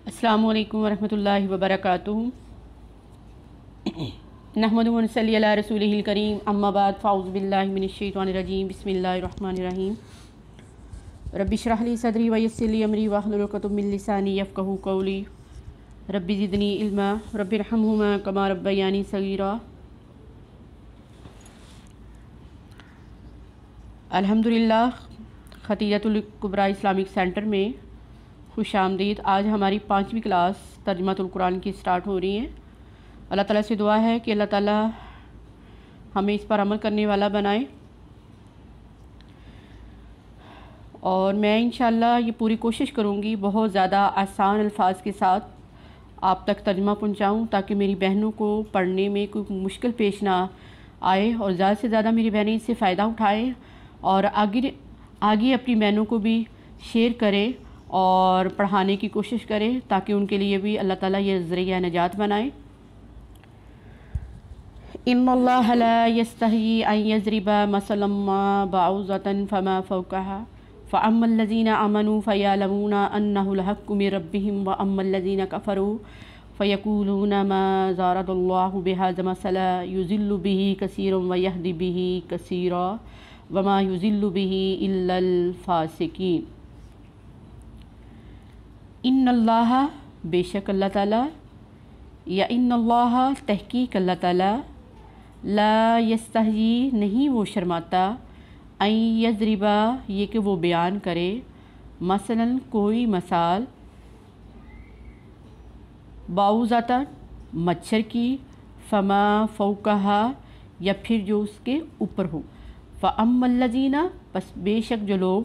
अस्सलामु अलैकुम वरहमतुल्लाहि वबरकातुहू। नहमदुहु व नसल्ली अला रसूलिहिल करीम, अम्मा बाद, फ़ाऊज़ु बिल्लाहि मिनश्शैतानिर रजीम, बिस्मिल्लाहिर रहमानिर रहीम। रब्बि इश्रह ली सदरी व यस्सिर ली अमरी वाहलुल उक़दतम मिन लिसानी यफ़क़हू क़ौली। रब्बि ज़िदनी इल्मा रब्बिरहमहुमा कमा रब्बयानी सग़ीरा। अल्हम्दुलिल्लाह, ख़तीजतुल कुबरा इस्लामिक सेंटर में खुशामदीद। आज हमारी 5वीं क्लास तर्जुमातुल कुरान की स्टार्ट हो रही है। अल्लाह ताला से दुआ है कि अल्लाह ताला हमें इस पर अमल करने वाला बनाए और मैं इंशाअल्लाह ये पूरी कोशिश करूँगी बहुत ज़्यादा आसान अल्फाज के साथ आप तक तर्जुमा पहुँचाऊँ ताकि मेरी बहनों को पढ़ने में कोई मुश्किल पेश ना आए और ज़्यादा से ज़्यादा मेरी बहनें इससे फ़ायदा उठाएँ और आगे अपनी बहनों को भी शेयर करें और पढ़ाने की कोशिश करें ताकि उनके लिए भी अल्लाह ताला ये ज़रिया नजात बनाए। इन्नल्लाह ला यस्तही अन यज़रिबा मसलन मा बअूज़तन फमा फ़ौक़हा फ़अम्मल लज़ीना आमनू फ़यअलमूना अन्नहुल हक़्क़ु मिर रब्बिहिम व अम्मल लज़ीना कफ़रू फ़यक़ूलूना मा ज़रदल्लाहु बिहाज़ा मसला युज़िल्लु बिही कसीरन व यहदी बिही कसीरा व मा युज़िल्लु बिही इल्लल फ़ासिक़ीन। इन्नल्लाह बेशक अल्लाह ताला या इन्नल्लाह तहकीक अल्लाह ताला ला यस्तही नहीं वो शर्माता अन यज़रिबा ये कि वो बयान करे मसलन कोई मसाल बाऊज़ाता मच्छर की फमा फ़ौक़हा या फिर जो उसके ऊपर हो फ़अम्मल लज़ीना बस बेशक जो लोग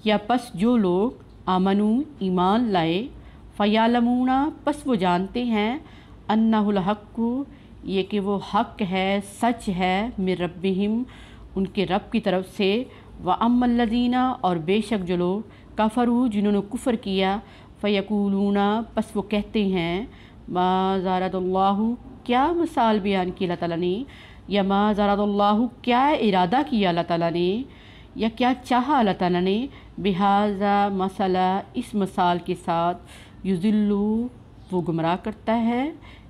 या पस जो लोग आमनू ईमान लाए फ़यअलमूना पस वो जानते हैं अन्नहुल हक़्क़ु ये कि वो हक़ है सच है मिर रब्बिहिम उनके रब की तरफ से व अम्मल लज़ीना और बेशक जो लोग कफ़रू जिन्होंने कुफ़र किया फ़यक़ूलूना पस वो कहते हैं मा ज़रदल्लाहु क्या मिसाल बयान की अल्लाह ताला ने या मा ज़रदल्लाहु क्या इरादा किया अल्लाह ताला ने या क्या चाहा अल्लाह ताला ने बिहाज़ा मसला इस मिसाल के साथ युज़िल्लु वो गुमराह करता है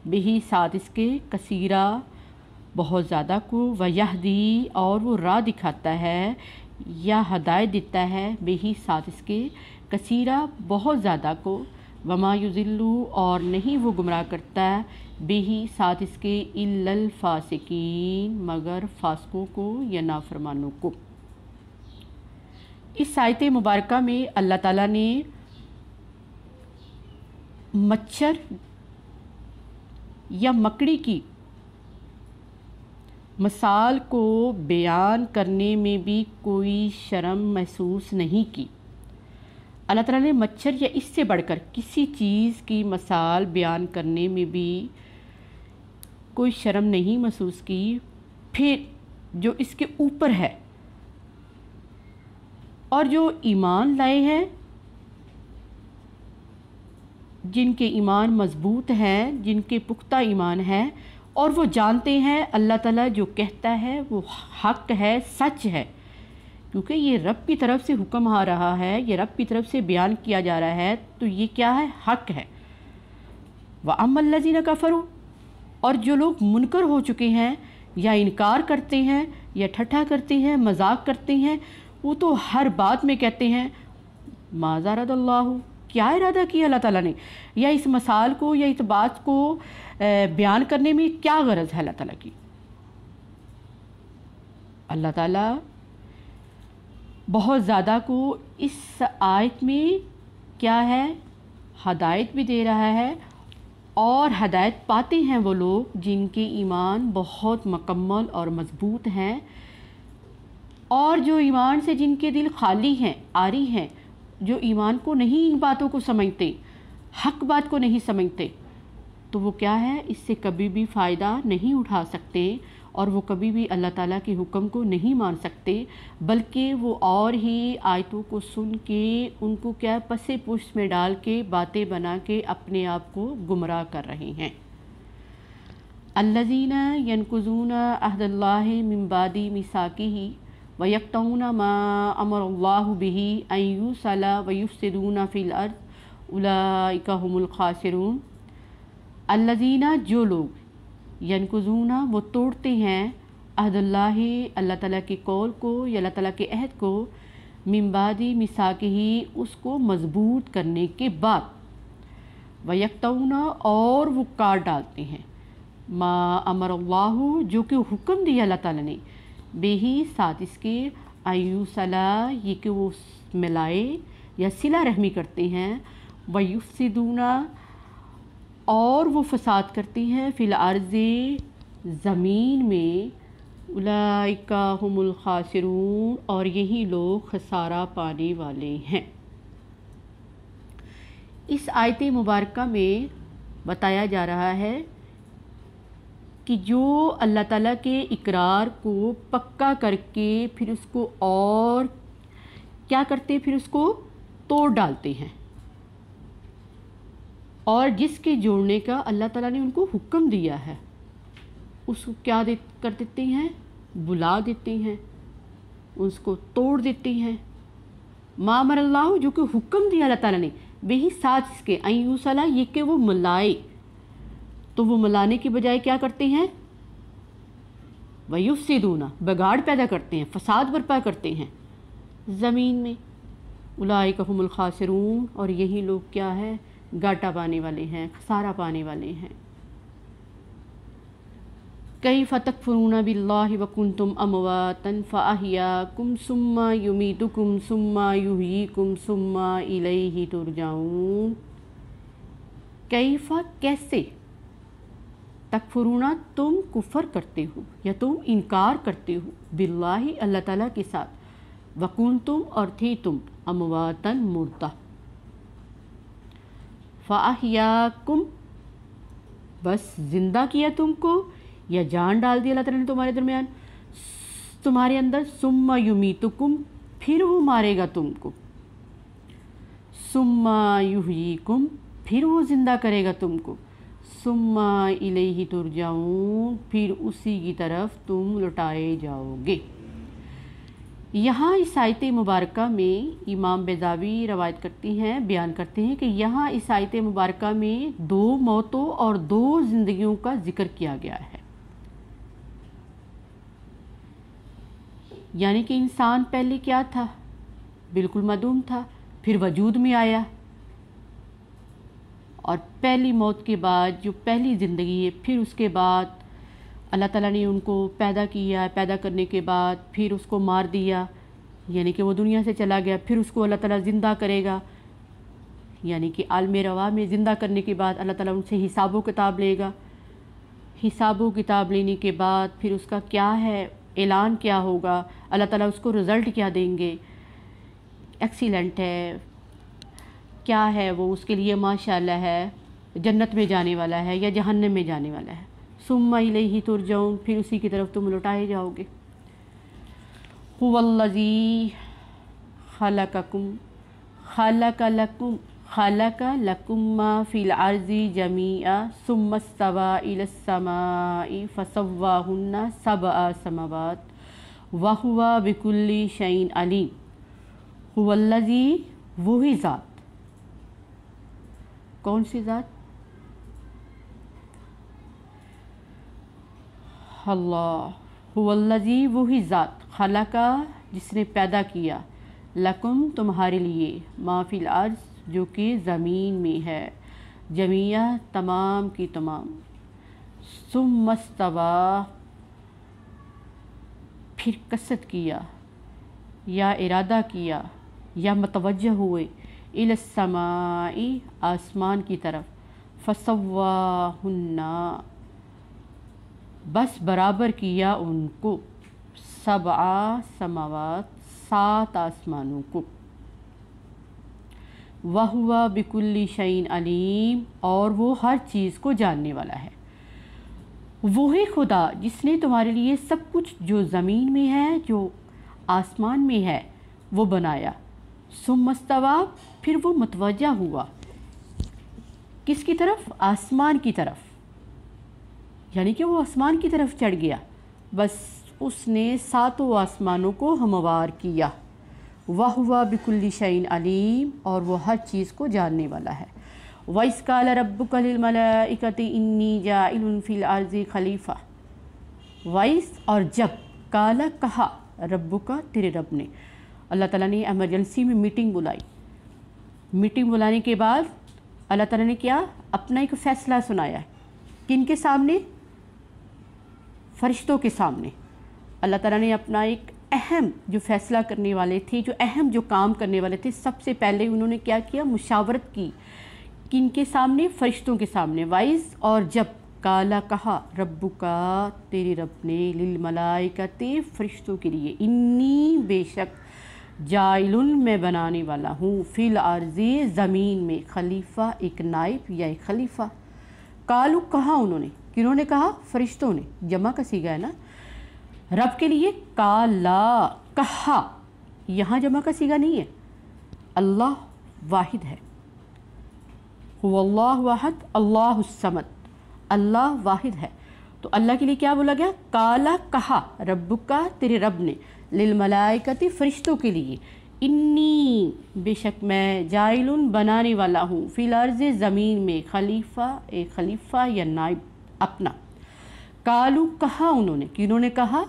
बिही साथ इसके कसीरा बहुत ज़्यादा को व यहदी और वो राह दिखाता है या हदायत देता है बिही साथ इसके कसीरा बहुत ज़्यादा को वमा युज़िल्लु और नहीं वो गुमराह करता बिही साथ इसके इल्लल फ़ासिक़ीन मगर फासिकों को या नाफरमानों को। इस आयत मुबारका में अल्लाह ताला ने मच्छर या मकड़ी की मिसाल को बयान करने में भी कोई शर्म महसूस नहीं की। अल्लाह ताला ने मच्छर या इससे बढ़कर किसी चीज़ की मिसाल बयान करने में भी कोई शर्म नहीं महसूस की। फिर जो इसके ऊपर है और जो ईमान लाए हैं जिनके ईमान मज़बूत हैं जिनके पुख्ता ईमान है और वो जानते हैं अल्लाह ताला जो कहता है वो हक़ है सच है क्योंकि ये रब की तरफ से हुक्म आ रहा है ये रब की तरफ से बयान किया जा रहा है तो ये क्या है हक़ है। व अम्मल लज़ीना कफ़रू और जो लोग मुनकर हो चुके हैं या इनकार करते हैं या ठट्ठा करते हैं मजाक करते हैं वो तो हर बात में कहते हैं मा ज़रदल्लाहु क्या इरादा किया अल्लाह ताला ने या इस मिसाल को या इस बात को बयान करने में क्या गरज है अल्लाह ताला की। अल्लाह ताला बहुत ज़्यादा को इस आयत में क्या है हदायत भी दे रहा है और हदायत पाते हैं वो लोग जिनके ईमान बहुत मुकम्मल और मज़बूत हैं और जो ईमान से जिनके दिल खाली हैं आरी हैं जो ईमान को नहीं इन बातों को समझते हक़ बात को नहीं समझते तो वो क्या है इससे कभी भी फ़ायदा नहीं उठा सकते और वो कभी भी अल्लाह ताला के हुक्म को नहीं मान सकते बल्कि वो और ही आयतों को सुन के उनको क्या पसे पुष्ट में डाल के बातें बना के अपने आप को गुमराह कर रहे हैं। अल्लज़ीना यनकुज़ूना अहदल्लाहि मिन बादी मिसाकिही व यक़तऊना मा अमरल्लाहु बिही अन युसला व युफ़सिदूना फ़िल अर्ज़ उलाइका हुमुल खासिरून, अल्लज़ीना जो लोग, यनकुज़ूना वो तोड़ते हैं, अहदुल्लाहि अल्लाह ताला के कौल को या अल्लाह ताला के अहद को, मिन बादी मिसाकिही उसको मजबूत करने के बाद, वयक्तऊना और वो काट डालते हैं, मा अमरल्लाहु जो कि हुक्म दिया अल्लाह ताला ने, बेही साथ इसके, आयुसला ये कि वो मिलाए या सिला रहमी करते हैं, वयुफ्सिदूना और वो फसाद करती हैं, फिल अर्ज़े ज़मीन में, उलाइका हुमुल खासिरून और यही लोग खसारा पाने वाले हैं। इस आयत मुबारका में बताया जा रहा है कि जो अल्लाह ताला के इकरार को पक्का करके फिर उसको और क्या करते, फिर उसको तोड़ डालते हैं, और जिसके जोड़ने का अल्लाह ताला ने उनको हुक्म दिया है उसको क्या कर देते हैं, बुला देते हैं, उसको तोड़ देते हैं। मामर अल्लाह जो कि हुक्म दिया अल्लाह ताला ने, वही साथ इसके अयूसला ये कि वो मिलाए, तो वो मिलाने की बजाय क्या करते हैं, वयुफ्सिदूना बगाड़ पैदा करते हैं, फसाद बर्पा करते हैं ज़मीन में। उलाइका हुमुल खासिरून और यही लोग क्या है, घाटा पाने वाले हैं, खसारा पाने वाले हैं। कैफ़ तकफ़ुरून बिल्लाहि व कुंतुम अमवातन फ़अहयाकुम सुम्मा युमीतुकुम सुम्मा युहयीकुम सुम्मा इलैहि तुरजाऊन। कैफ़ कैसे, तकफ़ुरून तुम कुफ़र करते हो या तुम इनकार करते हो, बिल्लाहि अल्लाह ताला के साथ, व कुंतुम और थे तुम, अमवातन मुर्दा, फ़अहयाकुम बस ज़िंदा किया तुमको या जान डाल दिया अल्लाह ताला ने तुम्हारे दरमियान, तुम्हारे अंदर, सुम्मा युमीतुकुम फिर वो मारेगा तुमको, सुम्मा युहयीकुम फिर वो ज़िंदा करेगा तुमको, सुम्मा इलैहि तुरजाऊन फिर उसी की तरफ तुम लौटाए जाओगे। यहाँ इस आयत मुबारका में इमाम बेज़ावी रवायत करती हैं, बयान करते हैं कि यहाँ इस आयत मुबारका में दो मौतों और दो ज़िंदगियों का ज़िक्र किया गया है। यानी कि इंसान पहले क्या था, बिल्कुल मादूम था, फिर वजूद में आया, और पहली मौत के बाद जो पहली ज़िंदगी है, फिर उसके बाद अल्लाह ताला ने उनको पैदा किया, पैदा करने के बाद फिर उसको मार दिया, यानी कि वो दुनिया से चला गया, फिर उसको अल्लाह ताला ज़िंदा करेगा, यानी कि आलम रवा में ज़िंदा करने के बाद अल्लाह ताला उनसे हिसाब किताब लेगा, हिसाब किताब लेने के बाद फिर उसका क्या है, ऐलान क्या होगा, अल्लाह ताला उसको रिज़ल्ट क्या देंगे, एक्सीलेंट है, क्या है वो, उसके लिए माशाअल्लाह है, जन्नत में जाने वाला है या जहन्नम में जाने वाला है। सुम्मा इलैहि तुरजाऊन फिर उसी की तरफ तुम लौटाए जाओगे। हुवल्लज़ी खलक़कुम खलक़ लकुम मा फ़िल अर्ज़ि जमीआ सुम्मा इस्तवा इलस समाई फ़सव्वाहुन्ना सबअ समावात व हुवा बिकुल्लि शैइन अलीम। हुवल्लज़ी वही ज़ात, कौन सी ज़ात, अल्लाह, हुवल्लज़ी वही ज़ात, खलका जिसने पैदा किया, लकुम तुम्हारे लिए, माफ़िल अर्ज़ जो कि ज़मीन में है, जमिया तमाम की तमाम, सुम्मस्तवा फिर कसद किया या इरादा किया या मतवज्जह हुए, इलस्समाई आसमान की तरफ, फसव्वाहुन्ना बस बराबर किया उनको, सबआ समावात सात आसमानों को, वहुवा बिकुल्लि शैइन अलीम और वो हर चीज़ को जानने वाला है। वही खुदा जिसने तुम्हारे लिए सब कुछ जो ज़मीन में है, जो आसमान में है, वो बनाया। सुम्मस्तवा फिर वो मतवज्जा हुआ किसकी तरफ, आसमान की तरफ, यानी कि वो आसमान की तरफ चढ़ गया, बस उसने सातों आसमानों को हमवार किया, वहुवा बिकुल्लि शैइन अलीम, और वो हर चीज़ को जानने वाला है। वइज़ क़ाल रब्बुका लिल मलाइकति इन्नी जाइलुन फ़िल अर्ज़ि खलीफ़ा। वइज़ और जब, काला कहा, रब्बुका तेरे रब ने, अल्लाह ताला ने एमरजेंसी में मीटिंग बुलाई। मीटिंग बुलाने के बाद अल्लाह ताला ने क्या, अपना एक फ़ैसला सुनाया। किन के सामने? फरिश्तों के सामने। अल्लाह ताला ने अपना एक अहम जो फ़ैसला करने वाले थे, जो अहम जो काम करने वाले थे, सबसे पहले उन्होंने क्या किया, मुशावरत की। किन के सामने? फरिश्तों के सामने। वाइज़ और जब, काला कहा, रब्बुका तेरे रब ने, लिल मलाइकति फरिश्तों के लिए, इन्नी बेशक, जाइलुन मैं बनाने वाला हूँ, फ़िल अर्ज़ी ज़मीन में, खलीफ़ा एक नाइब या एक खलीफ़ा। कालू कहा उन्होंने, किन्होंने कहा? फरिश्तों ने, जमा का सीगा है ना रब के लिए। काला कहा, यहाँ जमा का सीगा नहीं है, अल्लाह वाहिद है, हुवल्लाहु अहद अल्लाहुस समद, अल्लाह वाहिद है। तो अल्लाह के लिए क्या बोला गया? काला कहा, रब्बुका तेरे रब ने, लिल मलाइकति फरिश्तों के लिए, इन्नी बेशक मैं, जाइलुन बनाने वाला हूँ, फ़िल अर्ज़ ज़मीन में, खलीफ़ा एक खलीफ़ा या नाइब अपना। कालू कहा उन्होंने, किन्होंने कहा?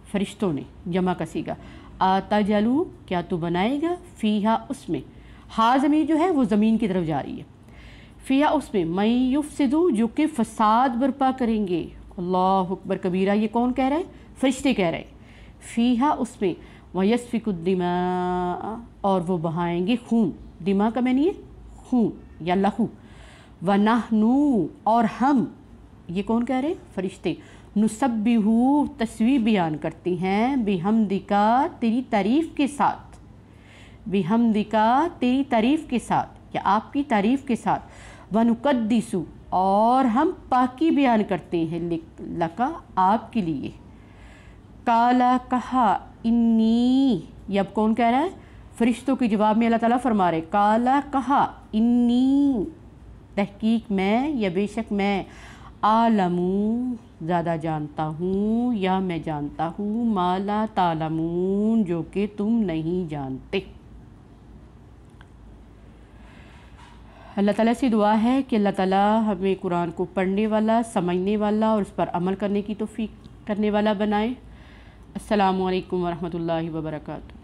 फरिश्तों ने, जमा का सीगा। आताजलू क्या तू बनाएगा, फ़ीहा उसमें, हा ज़मीर जो है वो ज़मीन की तरफ जा रही है, फ़ीहा उसमें, मई युफ़सिदु जो कि फ़साद बर्पा करेंगे। अल्लाहु अकबर कबीरा, ये कौन कह रहा है? फरिश्ते कह रहे हैं। फ़ीहा उसमें, वयस्फ़िकुद्दिमा और वो बहाएंगे खून, दिमा का मैंने खून या लहू, वनहनु और हम, ये कौन कह रहे? फरिश्ते। नुसब्बिहु तस्वीर बयान करती हैं, बिहम्दिका तेरी तारीफ़ के साथ, बिहम्दिका तेरी तारीफ़ के साथ या आपकी तारीफ़ के साथ, वनुकद्दिसु और हम पाकी बयान करते हैं, लका आपके लिए। काला कहा, इन्नी, ये अब कौन कह रहा है? फरिश्तों के जवाब में अल्लाह ताला फरमा रहे, काला कहा, इन्नी तहकीक मैं या बेशक मैं, आलमू ज़्यादा जानता हूँ या मैं जानता हूँ, माला तालमून जो कि तुम नहीं जानते। अल्लाह ताला से दुआ है कि अल्लाह ताला हमें कुरान को पढ़ने वाला, समझने वाला और उस पर अमल करने की तौफीक करने वाला बनाए। अस्सलामु अलैकुम वरहमतुल्लाहि वबरकातुहू।